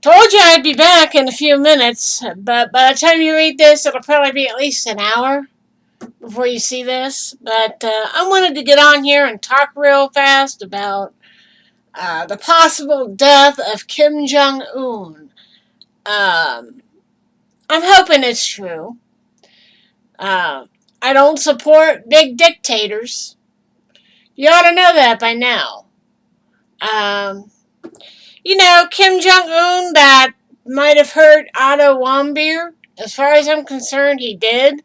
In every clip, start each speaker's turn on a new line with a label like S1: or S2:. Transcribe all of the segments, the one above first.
S1: Told you I'd be back in a few minutes, but by the time you read this, it'll probably be at least an hour before you see this. But I wanted to get on here and talk real fast about the possible death of Kim Jong Un. Um, I'm hoping it's true. Uh, I don't support big dictators. You ought to know that by now. Um, Kim Jong Un, that might have hurt Otto Warmbier. As far as I'm concerned, he did.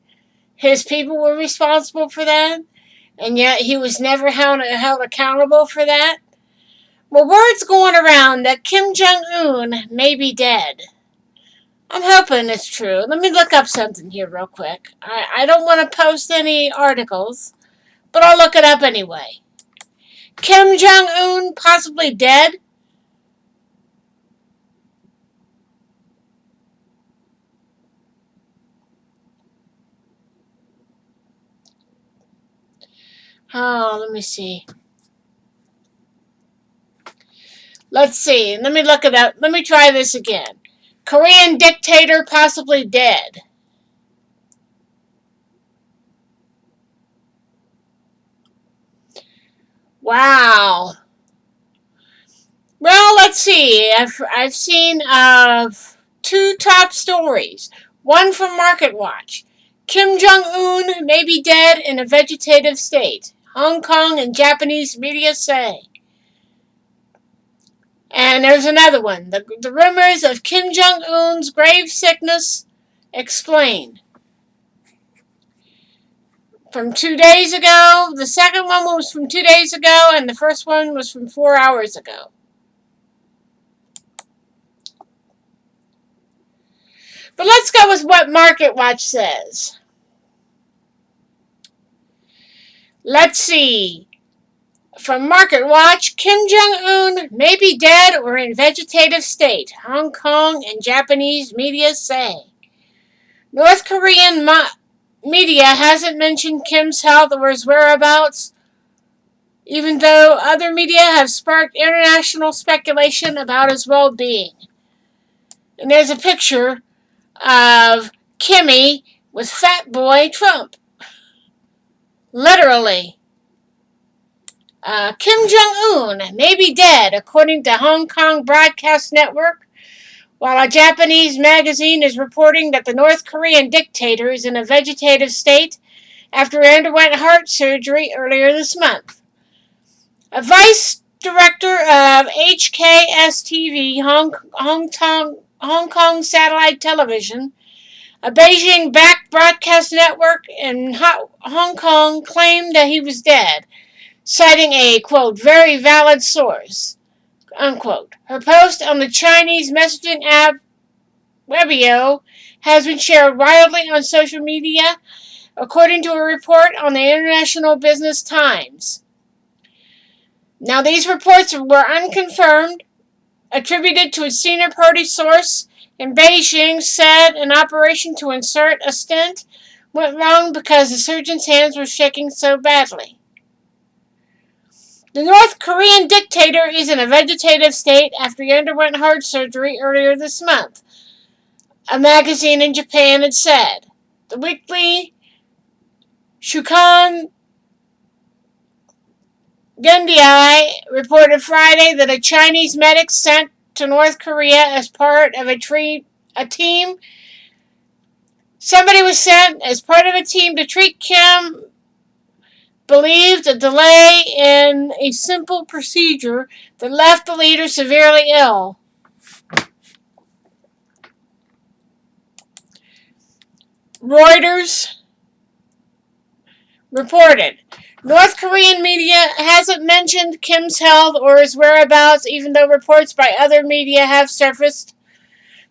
S1: His people were responsible for that, and yet he was never held accountable for that. Well, word's going around that Kim Jong Un may be dead. I'm hoping it's true. Let me look up something here real quick. I don't want to post any articles, but I'll look it up anyway. Kim Jong Un possibly dead? Oh, let me see. Let's see. Let me look it up. Let me try this again. Korean dictator possibly dead. Wow. Well, let's see. I've seen two top stories. One from Market Watch. Kim Jong Un may be dead in a vegetative state. Hong Kong and Japanese media say. And there's another one. The rumors of Kim Jong Un's grave sickness explained. From 2 days ago. The second one was from 2 days ago, and the first one was from 4 hours ago. But let's go with what Market Watch says. Let's see. From Market Watch, Kim Jong Un may be dead or in vegetative state, Hong Kong and Japanese media say. North Korean media hasn't mentioned Kim's health or his whereabouts, even though other media have sparked international speculation about his well-being. And there's a picture of Kimmy with Fat Boy Trump. Literally. Kim Jong Un may be dead, according to Hong Kong Broadcast Network, while a Japanese magazine is reporting that the North Korean dictator is in a vegetative state after he underwent heart surgery earlier this month. A vice director of HKSTV, Hong Kong Satellite Television, a Beijing-backed broadcast network in Hong Kong, claimed that he was dead, citing a, quote, very valid source, unquote. Her post on the Chinese messaging app Weibo has been shared widely on social media, according to a report on the International Business Times. Now, these reports were unconfirmed, attributed to a senior party source in Beijing, said an operation to insert a stent went wrong because the surgeon's hands were shaking so badly. The North Korean dictator is in a vegetative state after he underwent heart surgery earlier this month, a magazine in Japan had said. The weekly Shukan Gundiai reported Friday that a Chinese medic sent to North Korea as part of a team. Somebody was sent as part of a team to treat Kim. Believed a delay in a simple procedure that left the leader severely ill. Reuters reported. North Korean media hasn't mentioned Kim's health or his whereabouts, even though reports by other media have surfaced,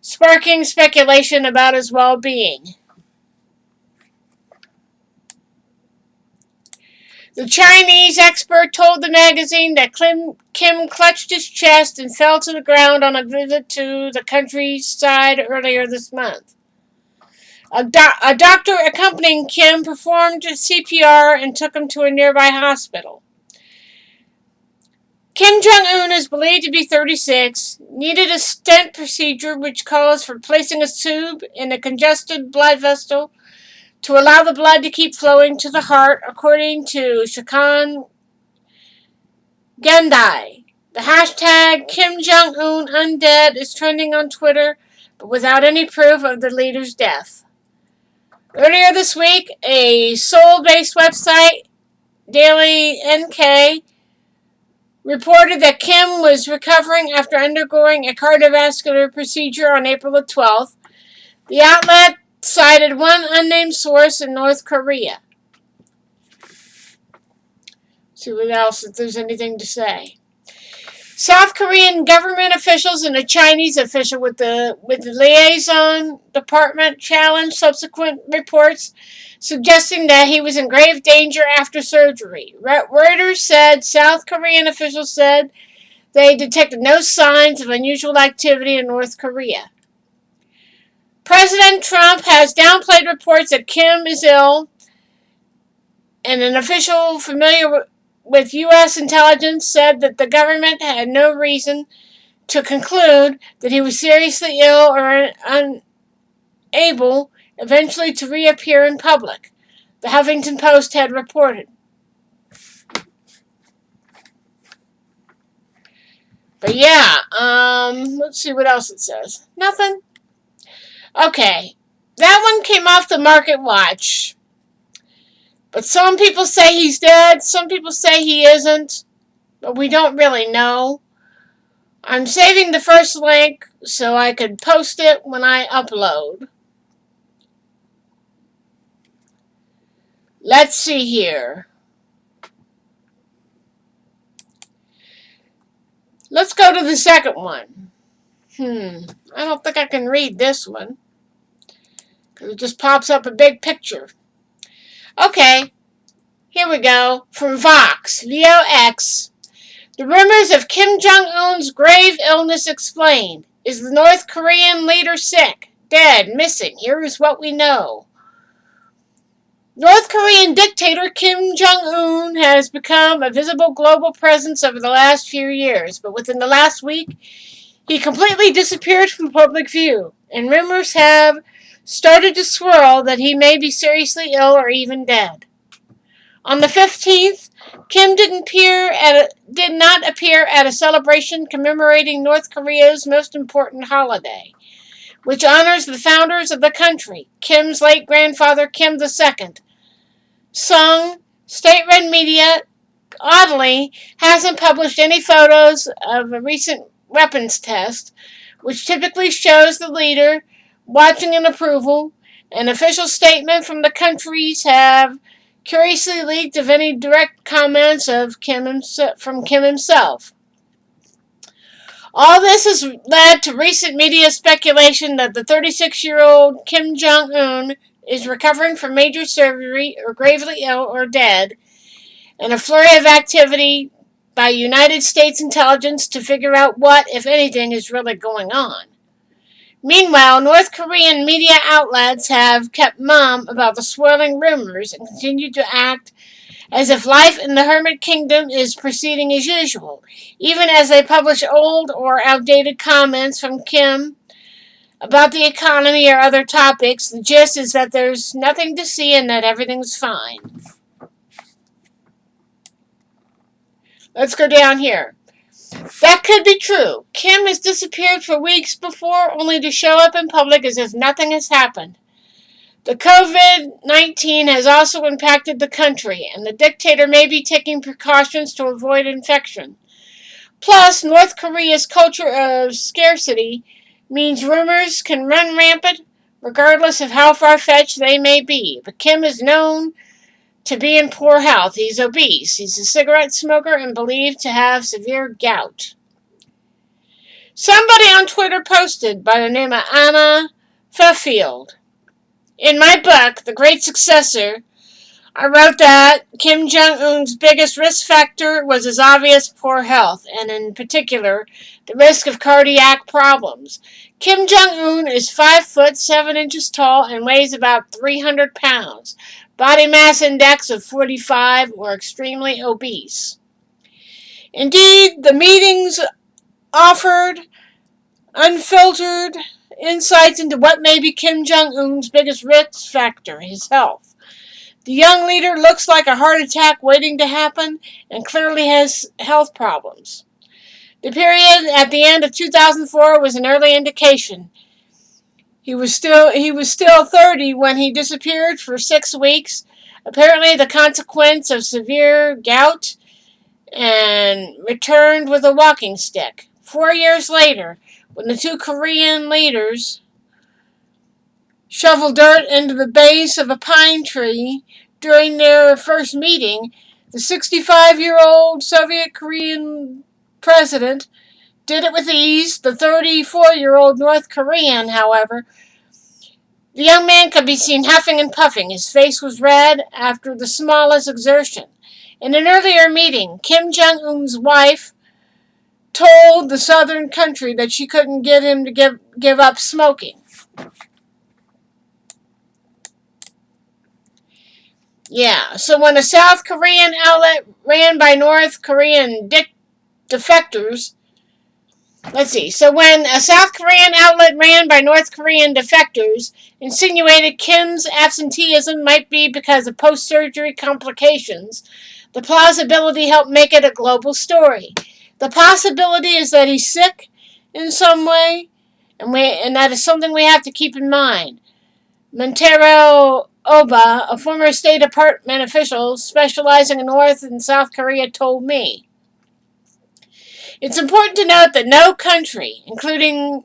S1: sparking speculation about his well-being. The Chinese expert told the magazine that Kim clutched his chest and fell to the ground on a visit to the countryside earlier this month. A doctor accompanying Kim performed CPR and took him to a nearby hospital. Kim Jong Un is believed to be 36, needed a stent procedure which calls for placing a tube in a congested blood vessel to allow the blood to keep flowing to the heart, according to Shakan Gendai. The hashtag Kim Jong Un Dead is trending on Twitter, but without any proof of the leader's death. Earlier this week, a Seoul-based website, Daily NK, reported that Kim was recovering after undergoing a cardiovascular procedure on April the 12th. The outlet cited one unnamed source in North Korea. See what else, if there's anything to say. South Korean government officials and a Chinese official with the liaison department challenged subsequent reports suggesting that he was in grave danger after surgery. Reuters said South Korean officials said they detected no signs of unusual activity in North Korea. President Trump has downplayed reports that Kim is ill, and an official familiar with U.S. intelligence said that the government had no reason to conclude that he was seriously ill or unable eventually to reappear in public, the Huffington Post had reported. But yeah, let's see what else it says. Nothing. Okay, that one came off the Market Watch. But some people say he's dead, some people say he isn't, but we don't really know. I'm saving the first link so I could post it when I upload. Let's see here. Let's go to the second one. I don't think I can read this one, because it just pops up a big picture. Okay, here we go. From Vox, VOX. The rumors of Kim Jong-un's grave illness explained. Is the North Korean leader sick, dead, missing? Here is what we know. North Korean dictator Kim Jong-un has become a visible global presence over the last few years, but within the last week, he completely disappeared from public view, and rumors have started to swirl that he may be seriously ill or even dead. On the 15th, Kim did not appear at a celebration commemorating North Korea's most important holiday, which honors the founders of the country, Kim's late grandfather Kim II. Sung, state-run media, oddly, hasn't published any photos of a recent weapons test, which typically shows the leader watching in approval. An official statement from the countries have curiously leaked of any direct comments from Kim himself. All this has led to recent media speculation that the 36-year-old Kim Jong-un is recovering from major surgery or gravely ill or dead, and a flurry of activity by United States intelligence to figure out what, if anything, is really going on. Meanwhile, North Korean media outlets have kept mum about the swirling rumors and continue to act as if life in the Hermit Kingdom is proceeding as usual, even as they publish old or outdated comments from Kim about the economy or other topics. The gist is that there's nothing to see and that everything's fine. Let's go down here. That could be true. Kim has disappeared for weeks before, only to show up in public as if nothing has happened. The COVID-19 has also impacted the country, and the dictator may be taking precautions to avoid infection. Plus, North Korea's culture of scarcity means rumors can run rampant regardless of how far-fetched they may be. But Kim is known to be in poor health. He's obese. He's a cigarette smoker and believed to have severe gout. Somebody on Twitter posted by the name of Anna Fairfield. In my book, The Great Successor, I wrote that Kim Jong-un's biggest risk factor was his obvious poor health, and in particular, the risk of cardiac problems. Kim Jong-un is 5 foot 7 inches tall and weighs about 300 pounds. Body mass index of 45 or extremely obese. Indeed, the meetings offered unfiltered insights into what may be Kim Jong Un's biggest risk factor, his health. The young leader looks like a heart attack waiting to happen and clearly has health problems. The period at the end of 2004 was an early indication. He was still 30 when he disappeared for 6 weeks, apparently the consequence of severe gout, and returned with a walking stick. 4 years later, when the two Korean leaders shoveled dirt into the base of a pine tree during their first meeting, the 65-year-old Soviet Korean president did it with ease. The 34-year-old North Korean, however, the young man could be seen huffing and puffing. His face was red after the smallest exertion. In an earlier meeting, Kim Jong-un's wife told the southern country that she couldn't get him to give up smoking. Yeah, so when a South Korean outlet ran by North Korean defectors, when a South Korean outlet ran by North Korean defectors insinuated Kim's absenteeism might be because of post-surgery complications, the plausibility helped make it a global story. The possibility is that he's sick in some way, and that is something we have to keep in mind. Montero Oba, a former State Department official specializing in North and South Korea, told me. It's important to note that no country, including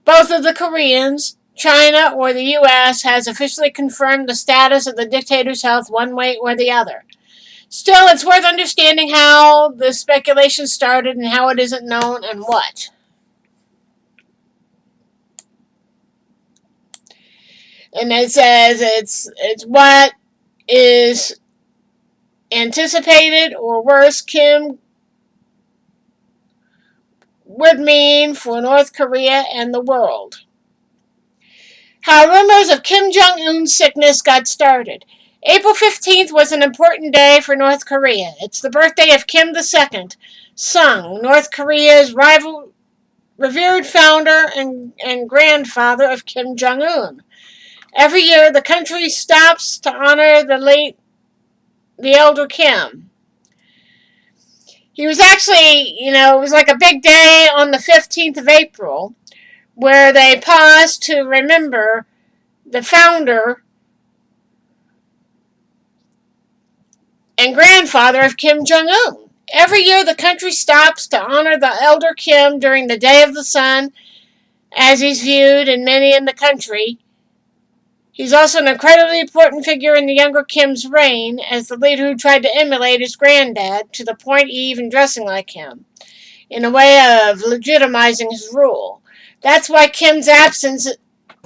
S1: both of the Koreans, China, or the U.S., has officially confirmed the status of the dictator's health one way or the other. Still, it's worth understanding how the speculation started and how it isn't known and what. And it says it's what is anticipated, or worse, Kim would mean for North Korea and the world. How rumors of Kim Jong-un's sickness got started. April 15th was an important day for North Korea. It's the birthday of Kim II, Sung, North Korea's revered founder and grandfather of Kim Jong-un. Every year, the country stops to honor the elder Kim. He was actually, it was like a big day on the 15th of April where they paused to remember the founder and grandfather of Kim Jong-un. Every year, the country stops to honor the elder Kim during the Day of the Sun, as he's viewed in many in the country. He's also an incredibly important figure in the younger Kim's reign as the leader who tried to emulate his granddad to the point of even dressing like him, in a way of legitimizing his rule. That's why Kim's absence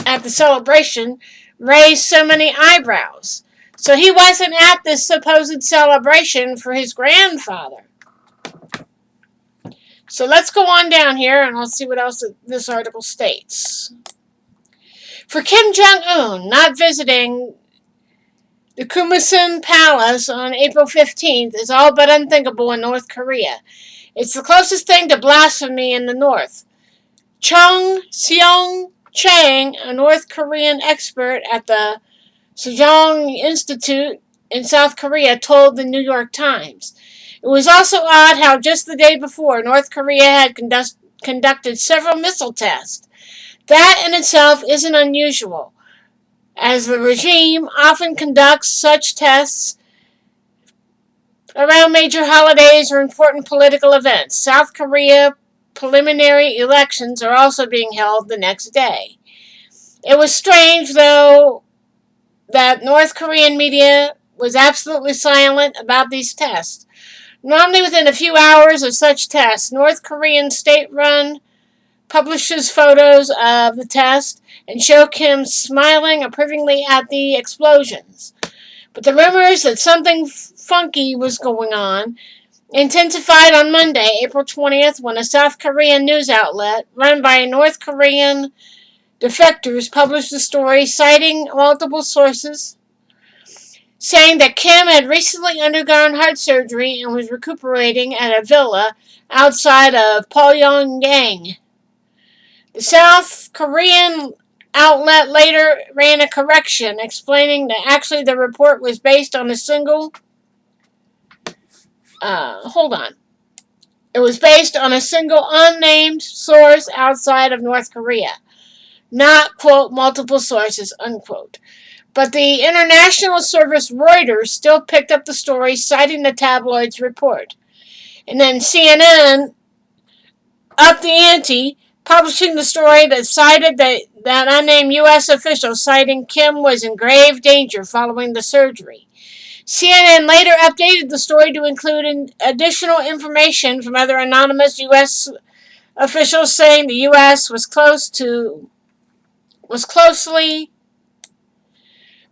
S1: at the celebration raised so many eyebrows. So he wasn't at this supposed celebration for his grandfather. So let's go on down here and I'll see what else this article states. For Kim Jong-un, not visiting the Kumsusan Palace on April 15th is all but unthinkable in North Korea. It's the closest thing to blasphemy in the North. Chung Seong-chang, a North Korean expert at the Sejong Institute in South Korea, told the New York Times. It was also odd how just the day before, North Korea had conducted several missile tests. That in itself isn't unusual, as the regime often conducts such tests around major holidays or important political events. South Korea preliminary elections are also being held the next day. It was strange, though, that North Korean media was absolutely silent about these tests. Normally within a few hours of such tests, North Korean state-run publishes photos of the test and show Kim smiling approvingly at the explosions. But the rumors that something funky was going on intensified on Monday, April 20th, when a South Korean news outlet run by North Korean defectors published a story citing multiple sources saying that Kim had recently undergone heart surgery and was recuperating at a villa outside of Pyongyang. The South Korean outlet later ran a correction, explaining that actually the report was based on a single. Hold on. It was based on a single unnamed source outside of North Korea, not, quote, multiple sources, unquote. But the international service Reuters still picked up the story, citing the tabloid's report. And then CNN upped the ante, publishing the story that cited that unnamed U.S. official, citing Kim was in grave danger following the surgery. CNN later updated the story to include additional information from other anonymous U.S. officials, saying the U.S. was closely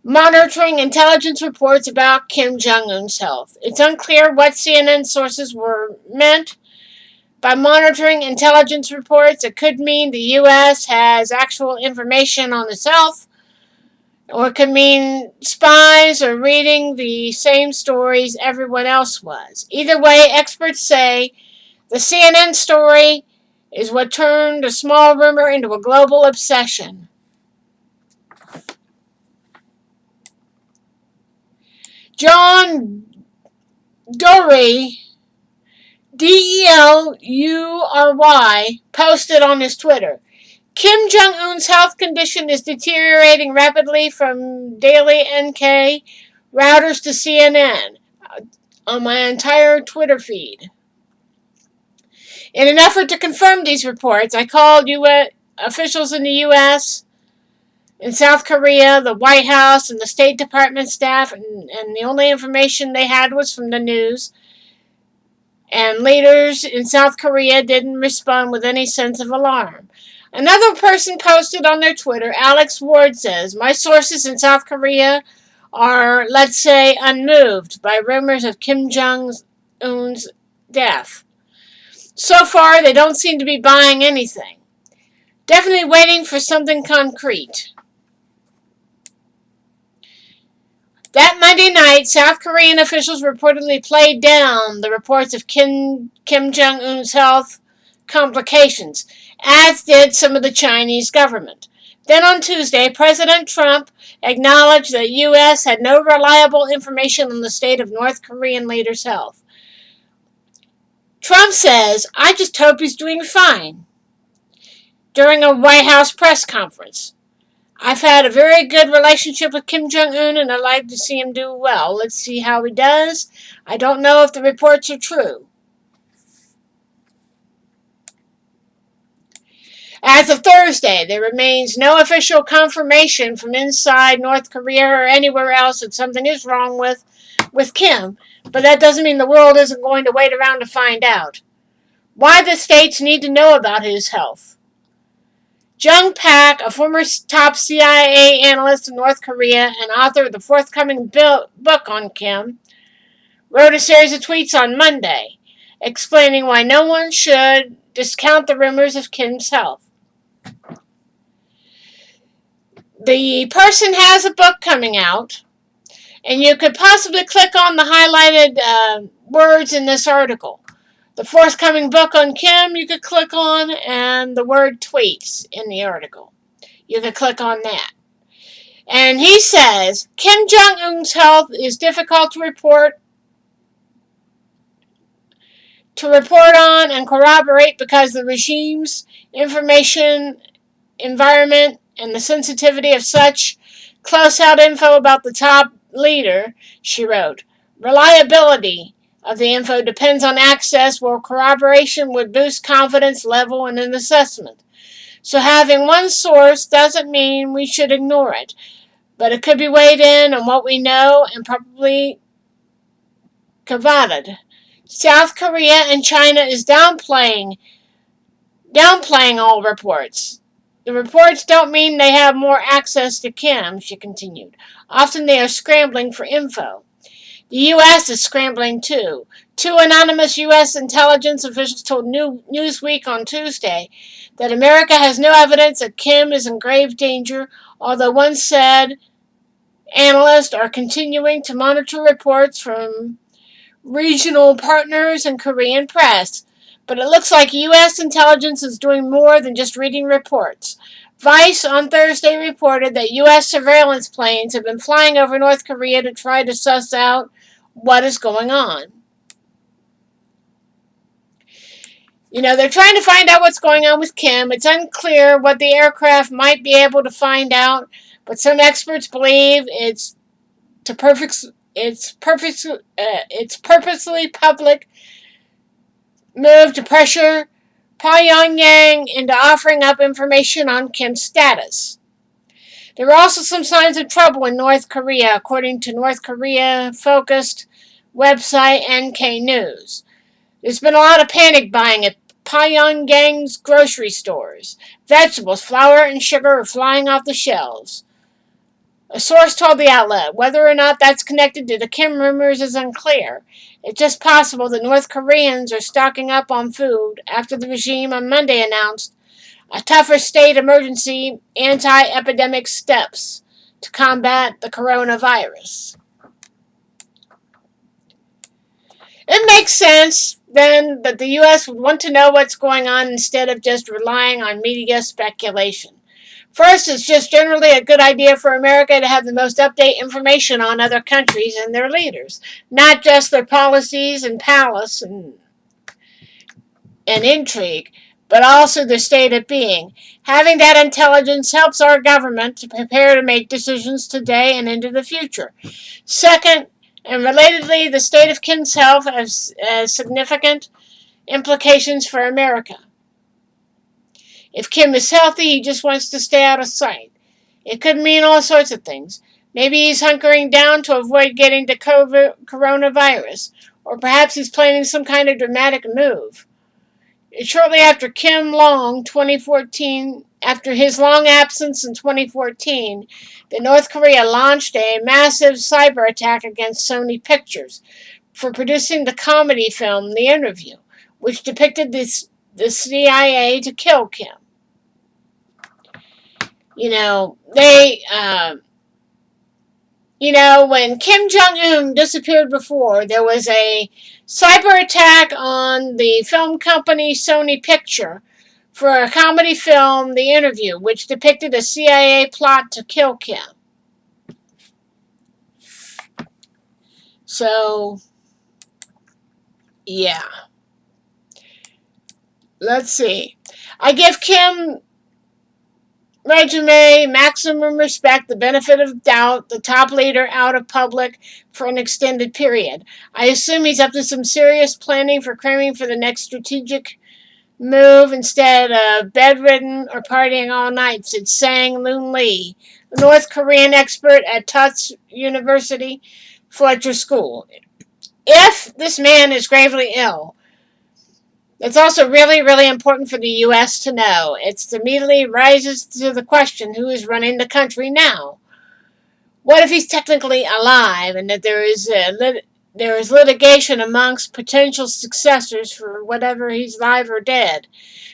S1: monitoring intelligence reports about Kim Jong Un's health. It's unclear what CNN sources were meant by monitoring intelligence reports. It could mean the U.S. has actual information on his health, or it could mean spies are reading the same stories everyone else was. Either way, experts say the CNN story is what turned a small rumor into a global obsession. John Dory, Delury, posted on his Twitter, Kim Jong-un's health condition is deteriorating rapidly, from daily NK routers to CNN on my entire Twitter feed. In an effort to confirm these reports, I called US officials in the U.S., in South Korea, the White House, and the State Department staff, and the only information they had was from the news. And leaders in South Korea didn't respond with any sense of alarm. Another person posted on their Twitter, Alex Ward says, my sources in South Korea are, let's say, unmoved by rumors of Kim Jong-un's death. So far, they don't seem to be buying anything. Definitely waiting for something concrete. That Monday night, South Korean officials reportedly played down the reports of Kim Jong-un's health complications, as did some of the Chinese government. Then on Tuesday, President Trump acknowledged that U.S. had no reliable information on the state of North Korean leader's health. Trump says, I just hope he's doing fine, during a White House press conference. I've had a very good relationship with Kim Jong-un, and I'd like to see him do well. Let's see how he does. I don't know if the reports are true. As of Thursday, there remains no official confirmation from inside North Korea or anywhere else that something is wrong with Kim, but that doesn't mean the world isn't going to wait around to find out. Why the states need to know about his health. Jung Pak, a former top CIA analyst in North Korea and author of the forthcoming book on Kim, wrote a series of tweets on Monday, explaining why no one should discount the rumors of Kim's health. The person has a book coming out, and you could possibly click on the highlighted words in this article. The forthcoming book on Kim you could click on, and the word tweets in the article. You could click on that. And he says, Kim Jong-un's health is difficult to report on and corroborate because the regime's information environment and the sensitivity of such close-out info about the top leader, she wrote. Reliability of the info depends on access, while corroboration would boost confidence level in an assessment. So having one source doesn't mean we should ignore it, but it could be weighed in on what we know and probably caveated. South Korea and China is downplaying all reports. The reports don't mean they have more access to Kim, she continued. Often they are scrambling for info. The U.S. is scrambling too. Two anonymous U.S. intelligence officials told Newsweek on Tuesday that America has no evidence that Kim is in grave danger, although one said Analysts are continuing to monitor reports from regional partners and Korean press, but it looks like U.S. intelligence is doing more than just reading reports. Vice on Thursday reported that U.S. surveillance planes have been flying over North Korea to try to suss out what is going on. They're trying to find out what's going on with Kim. It's unclear what the aircraft might be able to find out, but some experts believe it's purposely public move to pressure Pyongyang into offering up information on Kim's status. There are also some signs of trouble in North Korea, according to North Korea-focused website NK News. There's been a lot of panic buying at Pyongyang's grocery stores. Vegetables, flour, and sugar are flying off the shelves. A source told the outlet whether or not that's connected to the Kim rumors is unclear. It's just possible that North Koreans are stocking up on food after the regime on Monday announced a tougher state emergency anti-epidemic steps to combat the coronavirus. It makes sense, then, that the U.S. would want to know what's going on instead of just relying on media speculation. First, it's just generally a good idea for America to have the most up-to-date information on other countries and their leaders, not just their policies and palace and intrigue, but also their state of being. Having that intelligence helps our government to prepare to make decisions today and into the future. Second, and relatedly, the state of Kim's health has significant implications for America. If Kim is healthy, he just wants to stay out of sight. It could mean all sorts of things. Maybe he's hunkering down to avoid getting the coronavirus, or perhaps he's planning some kind of dramatic move. Shortly after after his long absence in 2014, North Korea launched a massive cyber attack against Sony Pictures for producing the comedy film The Interview, which depicted the CIA to kill Kim. When Kim Jong Un disappeared before, there was a cyber attack on the film company Sony Picture for a comedy film, The Interview, which depicted a CIA plot to kill Kim. So, yeah. Let's see. I give Kim resume maximum respect, the benefit of doubt, the top leader out of public for an extended period. I assume he's up to some serious planning for cramming for the next strategic move instead of bedridden or partying all night, said Sang Loon Lee, a North Korean expert at Tufts University Fletcher School. If this man is gravely ill, it's also really, really important for the U.S. to know. It immediately rises to the question, who is running the country now? What if he's technically alive and that there is litigation amongst potential successors for whatever he's alive or dead?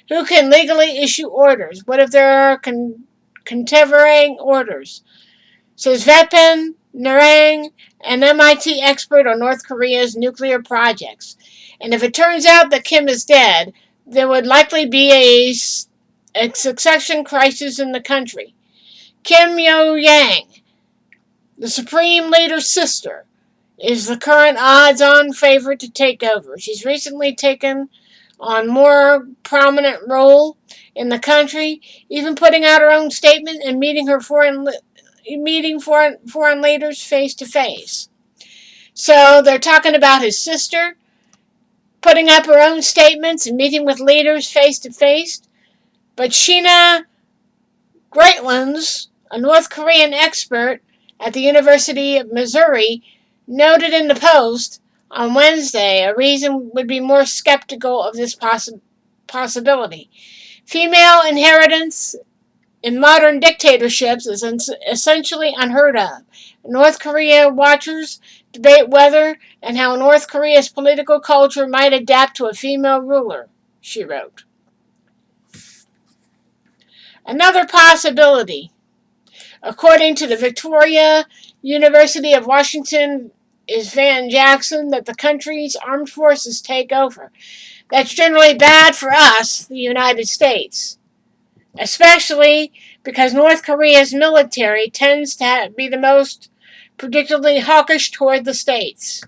S1: Who can legally issue orders? What if there are contemporaneous orders? Says Vepen Narang, an MIT expert on North Korea's nuclear projects. And if it turns out that Kim is dead, there would likely be a succession crisis in the country. Kim Yo-yang, the Supreme Leader's sister, is the current odds-on favorite to take over. She's recently taken on more prominent role in the country, even putting out her own statement and meeting foreign leaders face to face. So they're talking about his sister putting up her own statements and meeting with leaders face to face. But Sheena Greatlands, a North Korean expert at the University of Missouri, noted in the Post on Wednesday a reason would be more skeptical of this possibility. Female inheritance in modern dictatorships is essentially unheard of. North Korea watchers debate whether and how North Korea's political culture might adapt to a female ruler, she wrote. Another possibility, according to the Victoria University of Washington is Van Jackson, that the country's armed forces take over. That's generally bad for us, the United States, especially because North Korea's military tends to be the most predictably hawkish toward the states.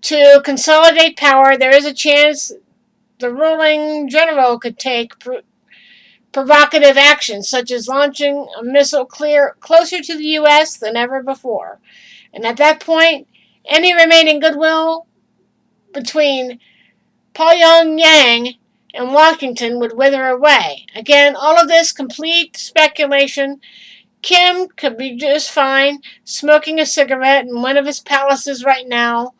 S1: To consolidate power, there is a chance the ruling general could take provocative actions, such as launching a missile closer to the U.S. than ever before. And at that point, any remaining goodwill between Pyongyang and Washington would wither away. Again, all of this complete speculation. Kim could be just fine smoking a cigarette in one of his palaces right now,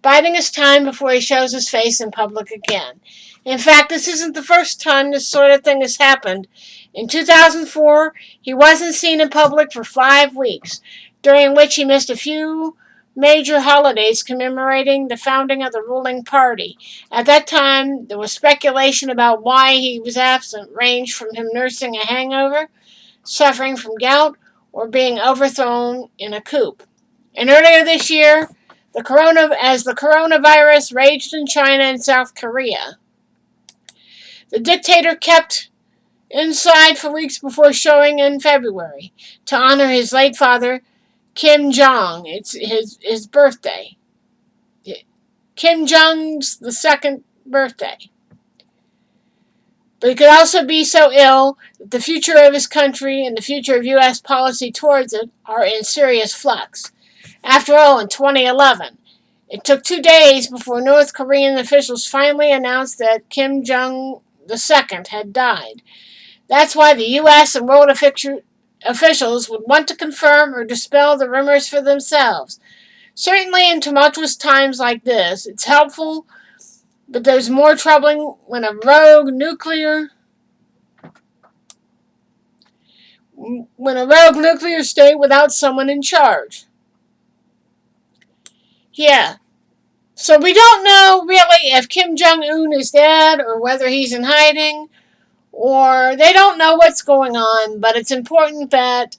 S1: biding his time before he shows his face in public again. In fact, this isn't the first time this sort of thing has happened. In 2004, he wasn't seen in public for 5 weeks, during which he missed a few major holidays commemorating the founding of the ruling party. At that time, there was speculation about why he was absent, ranged from him nursing a hangover, suffering from gout, or being overthrown in a coup. And earlier this year, as the coronavirus raged in China and South Korea, the dictator kept inside for weeks before showing in February to honor his late father, Kim Jong. It's his birthday. Kim Jong's the second birthday. But he could also be so ill that the future of his country and the future of U.S. policy towards it are in serious flux. After all, in 2011, it took 2 days before North Korean officials finally announced that Kim Jong II had died. That's why the U.S. and world officials would want to confirm or dispel the rumors for themselves. Certainly in tumultuous times like this, it's helpful, but there's more troubling when a rogue nuclear state without someone in charge. Yeah. So we don't know really if Kim Jong Un is dead or whether he's in hiding, or they don't know what's going on, but it's important that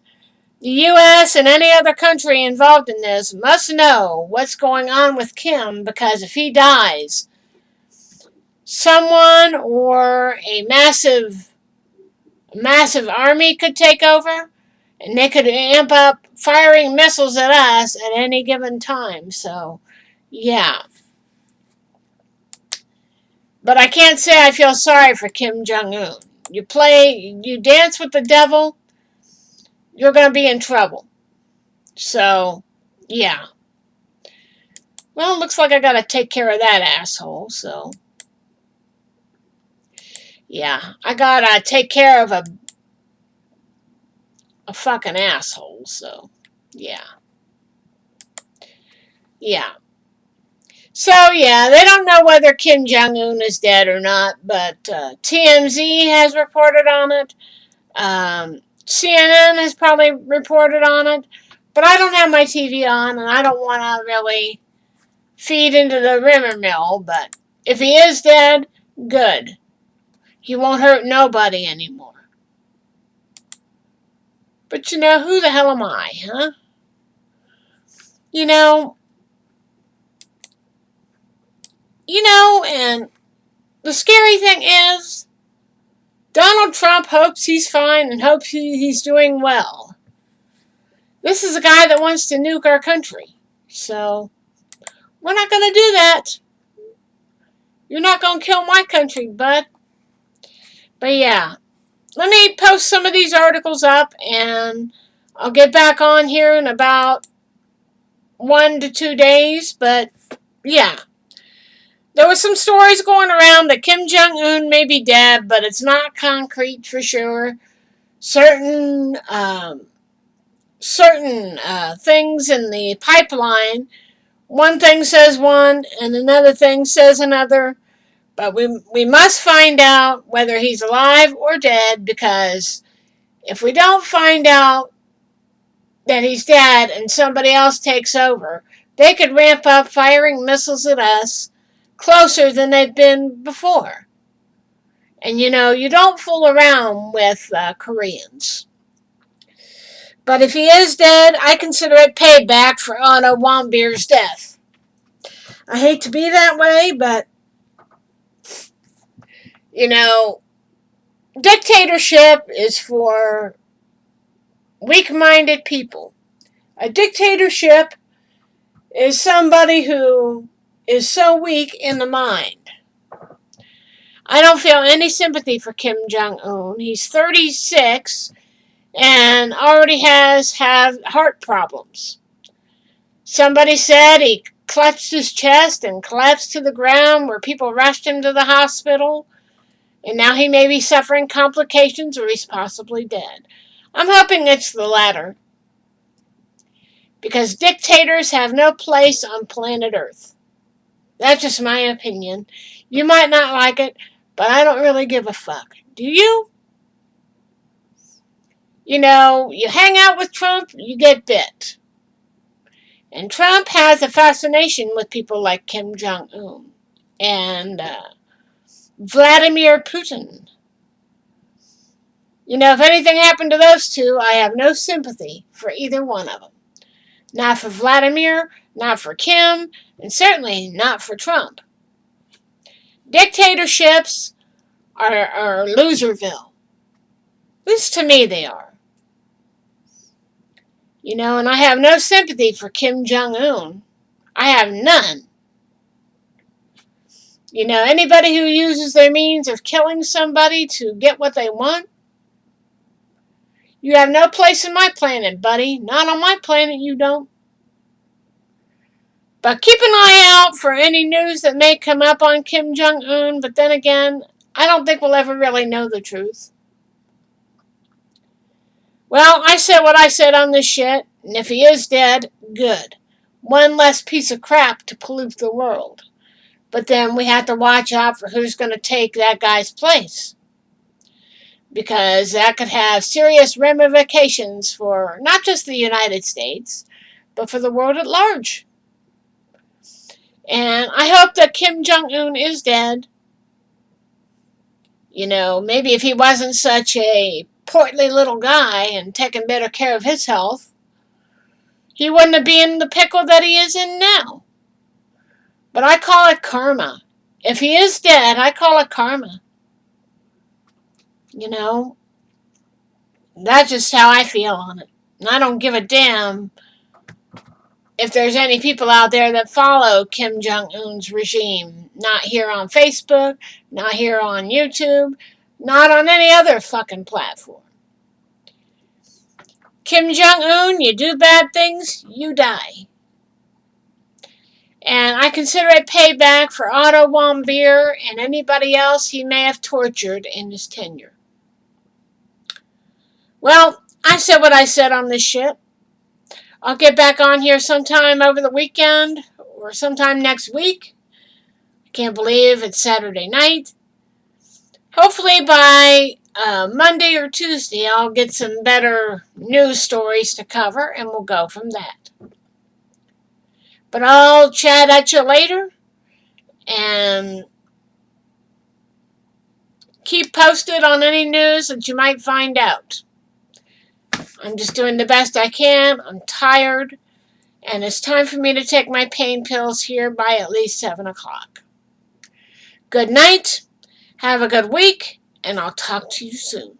S1: the U.S. and any other country involved in this must know what's going on with Kim, because if he dies, someone or a massive army could take over, and they could amp up firing missiles at us at any given time. So, yeah. But I can't say I feel sorry for Kim Jong Un. You dance with the devil, you're going to be in trouble. So, yeah. Well, it looks like I got to take care of that asshole, so. Yeah, I got to take care of a fucking asshole, so. Yeah. Yeah. So, yeah, they don't know whether Kim Jong Un is dead or not, but TMZ has reported on it. CNN has probably reported on it, but I don't have my TV on, and I don't want to really feed into the rumor mill. But if he is dead, good. He won't hurt nobody anymore. But who the hell am I, huh? And the scary thing is, Donald Trump hopes he's fine and hopes he's doing well. This is a guy that wants to nuke our country. So, we're not going to do that. You're not going to kill my country, bud. But yeah, let me post some of these articles up, and I'll get back on here in about 1 to 2 days. But yeah, there were some stories going around that Kim Jong Un may be dead, but it's not concrete for sure. Certain things in the pipeline, one thing says one and another thing says another. But we must find out whether he's alive or dead, because if we don't find out that he's dead and somebody else takes over, they could ramp up firing missiles at us closer than they've been before. And you don't fool around with Koreans. But But if he is dead, I consider it payback for Otto Warmbier's death. I hate to be that way, but, you know, dictatorship is for weak-minded people. A dictatorship is somebody who is so weak in the mind. I don't feel any sympathy for Kim Jong Un. He's 36 and already has heart problems. Somebody said he clutched his chest and collapsed to the ground where people rushed him to the hospital, and now he may be suffering complications or he's possibly dead. I'm hoping it's the latter, because dictators have no place on planet Earth. That's just my opinion. You might not like it, but I don't really give a fuck. Do you? You know, you hang out with Trump, you get bit. And Trump has a fascination with people like Kim Jong Un and Vladimir Putin. You know, if anything happened to those two, I have no sympathy for either one of them. Not for Vladimir, not for Kim, and certainly not for Trump. Dictatorships are Loserville. At least to me they are. You know, and I have no sympathy for Kim Jong Un. I have none. You know, anybody who uses their means of killing somebody to get what they want, you have no place in my planet, buddy. Not on my planet, you don't. But keep an eye out for any news that may come up on Kim Jong Un, but then again, I don't think we'll ever really know the truth. Well, I said what I said on this shit, and if he is dead, good. One less piece of crap to pollute the world. But then we have to watch out for who's going to take that guy's place, because that could have serious ramifications for not just the United States, but for the world at large. And I hope that Kim Jong Un is dead. You know, maybe if he wasn't such a portly little guy and taking better care of his health, he wouldn't have been in the pickle that he is in now. But I call it karma. If he is dead, I call it karma. You know, that's just how I feel on it. And I don't give a damn if there's any people out there that follow Kim Jong-un's regime. Not here on Facebook, not here on YouTube, not on any other fucking platform. Kim Jong-un, you do bad things, you die. And I consider it payback for Otto Warmbier and anybody else he may have tortured in his tenure. Well, I said what I said on this shit. I'll get back on here sometime over the weekend or sometime next week. I can't believe it's Saturday night. Hopefully by Monday or Tuesday I'll get some better news stories to cover and we'll go from that. But I'll chat at you later and keep posted on any news that you might find out. I'm just doing the best I can. I'm tired. And it's time for me to take my pain pills here by at least 7 o'clock. Good night. Have a good week. And I'll talk to you soon.